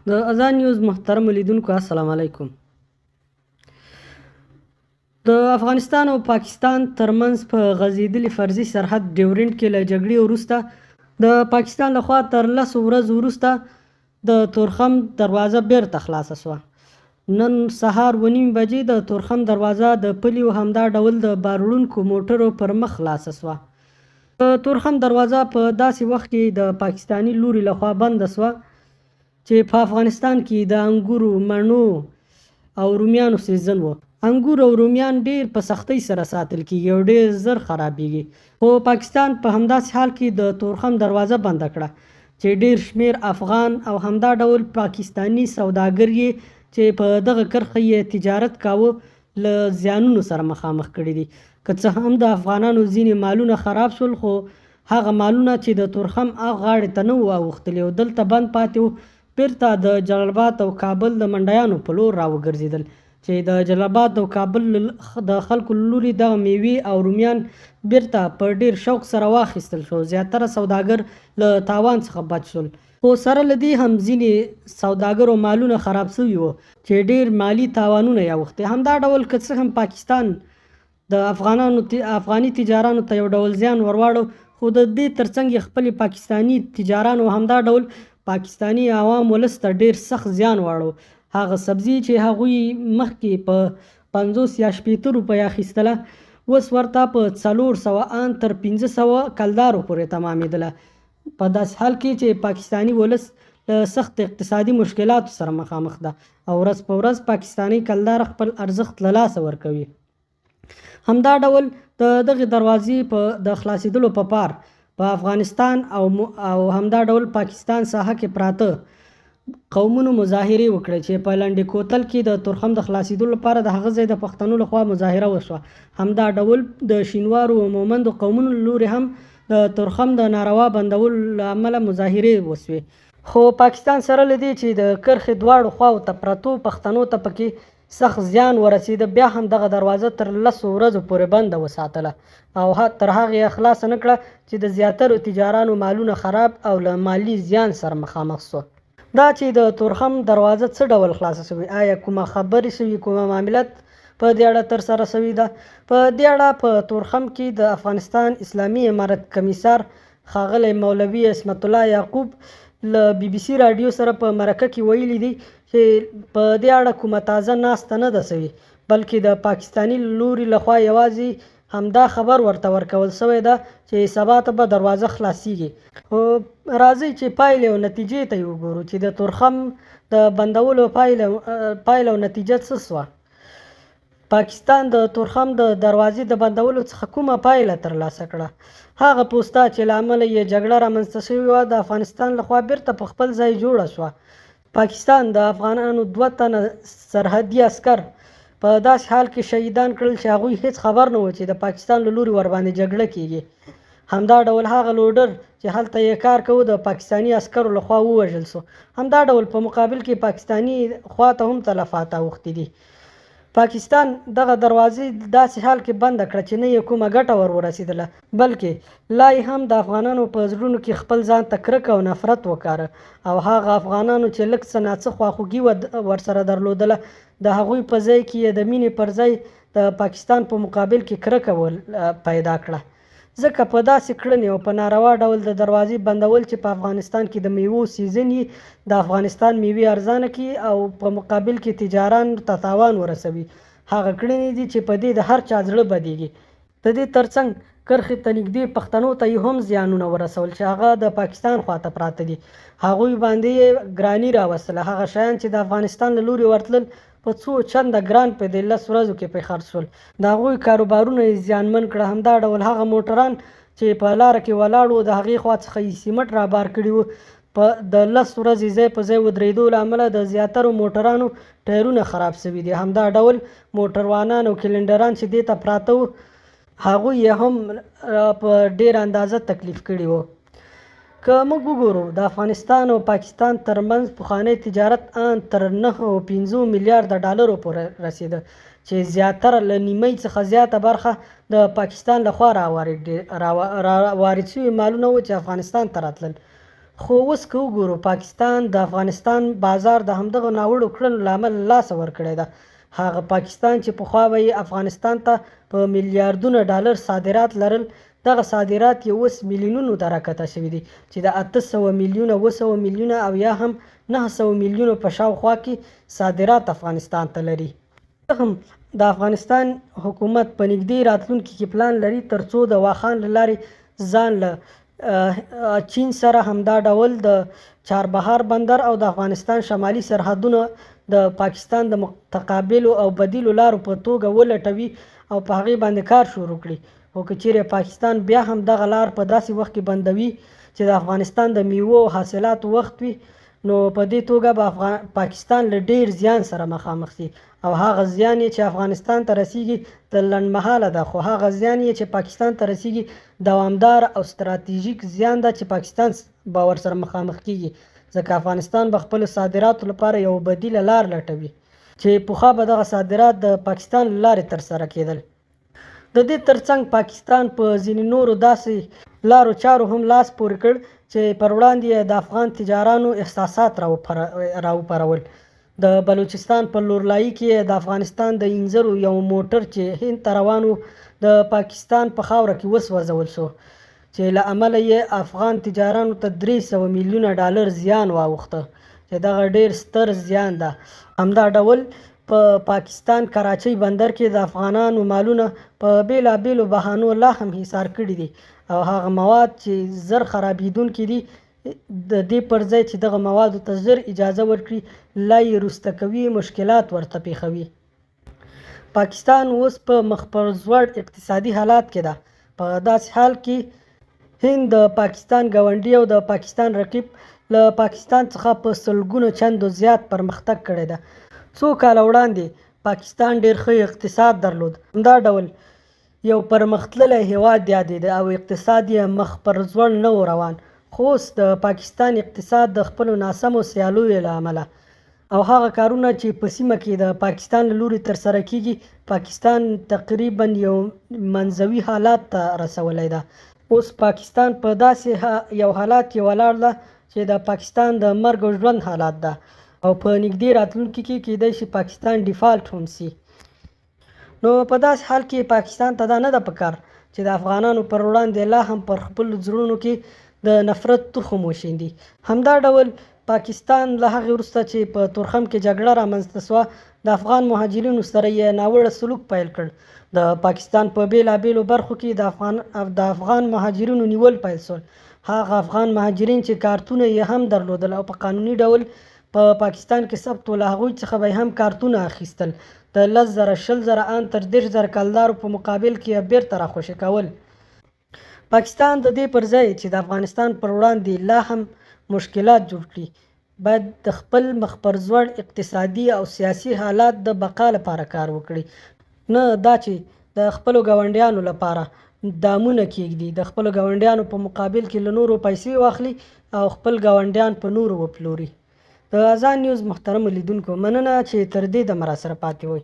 د اذان نیوز محترم لیدونکو السلام علیکم. د افغانستان او پاکستان ترمنځ په غځېدلي فرضي سرحد ډیورنډ کې له جګړې وروسته د پاکستان لخوا تر 10 ورځو وروسته د تورخم دروازه بیرته خلاصه شوه. نن سهار 9:30 بجې د تورخم دروازه د پلي او همدا ډول د بار وړونکو موټرو پر مخ خلاصه شوه. د تورخم دروازه په داسې وخت کې د پاکستاني لوري لخوا بنده شوه چې په افغانستان کې د انګورو، مڼو او رومیانو سیزن و. انګور او رومیان ډیر په سختۍ سره ساتل کیږي او ډیر زر خرابېږي، خو پاکستان په همداسې حال کې د تورخم دروازه بنده کړه چې ډیر شمیر افغان او همدا ډول پاکستانی سوداګر یې چې په دغه کرښه یې تجارت کاوه له زیانونو سره مخامخ کړي دي. که څه هم د افغانانو ځینې مالونه خراب شول، خو هغه مالونه چې د تورخم غاړې ته نه وو اوښتلي او دلته بند پاتې وو، بیرته د جلال آباد او کابل د منډیانو په لور راوګرځېدل چې د جلال آباد او کابل د خلکو له لوري دغه میوې او رومیان بیرته په ډیر شوق سره واخیستل شو. زیاتره سوداګر له تاوان څخه بچ شول، خو سره له دې هم ځینې سوداګرو مالونه خراب شوي وو چې ډیر مالی تاوانونه یې اوښتي. همدا ډول که څه هم پاکستان د افغاني تجارانو ته یو ډول زیان ورواړو، خو د دې ترڅنګ یې خپلې پاکستاني تجارانو همدا ډول پاکستانی عوام ولس ته ډیر سخت زیان واړو. هغه سبزي چې هغوی مخکې په 50 یا 60 روپۍ اخیستله، اوس ورته په 400 ان تر 1500 کلدارو پورې تمامېدله، په داسې حال کې چې پاکستانی ولس له سخت اقتصادي مشکلاتو سره مخامخ ده او ورځ په ورځ پاکستانی کلدار خپل ارزښت له لاسه ورکوي. همدا ډول د دغې دروازې په د خلاصېدلو په پار په افغانستان او همدا ډول پاکستان ساحه کې پراته قومونو مظاهرې وکړې چې په لنډې کوتل کې د تورخم د خلاصېدلو لپاره د هغه ځای د پښتنو لخوا مظاهره وشوه. همدا ډول د شینوارو او مومندو قومونو له لوري هم د تورخم د ناروا بندولو له امله مظاهرې وسوې، خو پاکستان سره له دې چې د کرښې دواړو خواو ته پرتو پښتنو ته پکې سخت زیان ورسېده، بیا هم دغه دروازه تر 10 ورځو پورې بنده وساتله او تر هغې یې خلاصه نه کړه چې د زیاترو تجارانو مالونه خراب او له مالی زیان سره مخامخ شوه. دا چې د تورخم دروازه څه ډول خلاصه شوې، آیا کومه خبرې شوي، کومه معاملت په دې اړه ترسره شوې ده؟ په دې اړه په تورخم کې د افغانستان اسلامي امارت کمیسار ښاغلی مولوي عصمت الله یعقوب له BBC راډیو سره په مرکه کې ویلي دي چې په دې اړه کومه تازه ناسته نه ده شوې، بلکې د پاکستاني لوري لخوا یوازې همدا خبر ورته ورکول شوی ده چې سبا ته به دروازه خلاصیږي. خو راځئ چې پایلې او نتیجې ته یې وګورو چې د تورخم د بندولو پایله او نتیجه څه شوه. پاکستان د تورخم د دروازې د بندولو څخه کومه پایله ترلاسه کړه؟ هغه پوسته چې له امله یې جګړه رامنځته شوې وه د افغانستان لخوا بیرته په خپل ځای جوړه شوه. پاکستان د افغانانو 2 تنه سرحدي عسکر په داسې حال کې شهیدان کړل چې هغوی هیڅ خبر نه و چې د پاکستان له لوري ورباندې جګړه کیږي. همدا ډول هغه لوډر چې هلته یې کار کوه د پاکستانی عسکرو لخوا ووژل شو. همدا ډول په مقابل کې پاکستانی خواته هم تلفات اوښتي دي. پاکستان دغه دروازې داسې حال کې بنده کړه چې نه یې کومه ګټه ورسېدله، بلکې لا یې هم د افغانانو په زړونو کې خپل ځان ته کرکه او نفرت وکاره او هغه افغانانو چې لږ څه ناڅه خواخوږي ورسره درلودله، د هغوی په ځای کې یې د مینې پر ځای د پاکستان په مقابل کې کرکه پیدا کړه. ځکه په داسې کړنې او په ناروا ډول د دروازې بندول چې په افغانستان کې د میوو سیزن یې د افغانستان میوې ارزانه کړي او په مقابل کې تجارانو ته تاوان ورسوي، هغه کړنې دي چې په دې د هر چا زړه بدیږي. د دې ترڅنګ کرښې ته نږدې پښتنو ته یې هم زیانونه ورسول چې هغه د پاکستان خواته پراته دي. هغوی باندې یې ګراني راوستله. هغه شیان چې د افغانستان له لوري ورتلل په څو چنده ګران په 10 ورځو کې پرې خرڅ شول. د هغوی کاروبارونه یې زیانمن کړه. همدا ډول هغه موټران چې په لاره کې ولاړ وو د هغې خوا څخه یې سیمټ رابار کړي وو، په د 10 ورځې ځای په ځای ودرېدو له امله د زیاترو موټرانو ټایرونه خراب شوي دي. همدا ډول موټروانان او کلنډران چې دې ته پراته وو، هغوی یې هم په ډېر اندازه تکلیف کړي وو. که موږ وګورو د افغانستان او پاکستان ترمنځ پخوانی تجارت ان تر 9 او 15 میلیارډ ډالرو پورې رسیده چې زیاتره له نیمۍ څخه زیاته برخه د پاکستان لخوا راوارد شوي مالونه وو چې افغانستان ته راتلل. خو اوس که وګورو پاکستان د افغانستان بازار د همدغه ناوړو کړنو له امله له لاسه ورکړی ده. هغه پاکستان چې پخوا به یې افغانستان ته په میلیاردونه ډالر صادرات لرل، دغه صادرات یې اوس میلیونونو ته راکته شوي دي چې د 800 میلیونه 200 میلیونه او یا هم 900 میلیونو په شاوخوا کې صادرات افغانستان ته لري. هم د افغانستان حکومت په نږدې راتلونکي کې پلان لري ترڅو د واخان له لارې ځان له چین سره همدا ډول د چاربهار بندر او د افغانستان شمالي سرحدونه د پاکستان د متقابلو او بدیلو لارو په توګه ولټوي او په هغې باندې کار شروع کړي. خو که چیرې پاکستان بیا هم دغه لار په داسې وخت کې بندوي چې د افغانستان د میوو او حاصلاتو وخت وي، نو په دې توګه به پاکستان له ډیر زیان سره مخامخ شي او هغه زیان یې چې افغانستان ته رسیږي د لنډمهاله ده، خو هغه زیان یې چې پاکستان ته رسیږي دوامدار او ستراتیژیک زیان ده چې پاکستان به ورسره مخامخ کیږي، ځکه افغانستان به خپلو صادراتو لپاره یو بدیله لار لټوي چې پخوا به دغه صادرات د پاکستان له لارې ترسره کېدل. د دې ترڅنګ پاکستان په ځینې نورو داسې لارو چارو هم لاس پورې کړ چې پر وړاندې د افغان تجارانو احساسات راوپارول. د بلوچستان په لورلایي کې د افغانستان د انځرو یو موټر چې هند ته روان و د پاکستان په خاوره کې وسوځول شو چې له امله یې افغان تجارانو ته 300 میلیونه ډالر زیان واوښته چې دغه ډیر ستر زیان ده. همدا ډول په پاکستان کراچۍ بندر کې د افغانانو مالونه په بیلابیلو بهانو لا هم حصار کړي دي او هغه مواد چې زر خرابېدونکي دي د دې پر ځای چې دغه موادو ته زر اجازه ورکړي لا یې وروسته کوي، مشکلات ورته پیښوي. پاکستان اوس په مخ پر ځوړ اقتصادي حالات کې ده. په داسې حال کې هند د پاکستان ګاونډي او د پاکستان رقیب له پاکستان څخه په سلګونو چندو زیات پرمختګ کړی ده. څو کاله وړاندې پاکستان ډیر ښه اقتصاد درلود، همدا ډول یو پرمختللی هیواد یادېده او اقتصاد یې مخ پر ځوړ نه و روان. خو اوس د پاکستان اقتصاد د خپلو ناسمو سیالیو له امله او هغه کارونه چې په سیمه کې د پاکستان له لوري ترسره کیږي پاکستان تقریبا یو منځوي حالات ته رسولی ده. اوس پاکستان په داسې یو حالات کې ولاړ ده چې د پاکستان د مرګ او ژوند حالات ده او په نږدې راتلونکي کې کیدای شي پاکستان ډیفالټ هم سي. نو په داسې حال کې پاکستان ته دا نه ده پکار چې د افغانانو پر وړاندې لا هم پر خپلو زړونو کې د نفرت تخم وشیندي. همدا ډول پاکستان له هغې وروسته چې په تورخم کې جګړه رامنځته سوه د افغان مهاجرینو سره یې ناوړه سلوک پیل کړ. د پاکستان په بیلابیلو برخو کې د افغان مهاجرینو نیول پیل شول. هغه افغان مهاجرین چې کارتونه یې هم درلودل او په قانوني ډول په پاکستان کې ثبت و، له هغوی څخه به هم کارتونه اخیستل، د 10,000 20,000 ان تر 30,000 کلدارو په مقابل کې یې بیرته راخوشي کول. پاکستان د دې پر ځای چې د افغانستان پر وړاندې لا هم مشکلات جوړ کړي باید د خپل مخ پر ځوړ اقتصادي او سیاسي حالات د بقا لپاره کار وکړي، نه دا چې د خپلو ګاونډیانو لپاره دامونه کېږدي، د خپلو ګاونډیانو په مقابل کې له نورو پیسې واخلي او خپل ګاونډیان په نورو وپلوري. د اذان نیوز محترمو لیدونکو مننه چې تر دې دمه راسره پاتې وئ.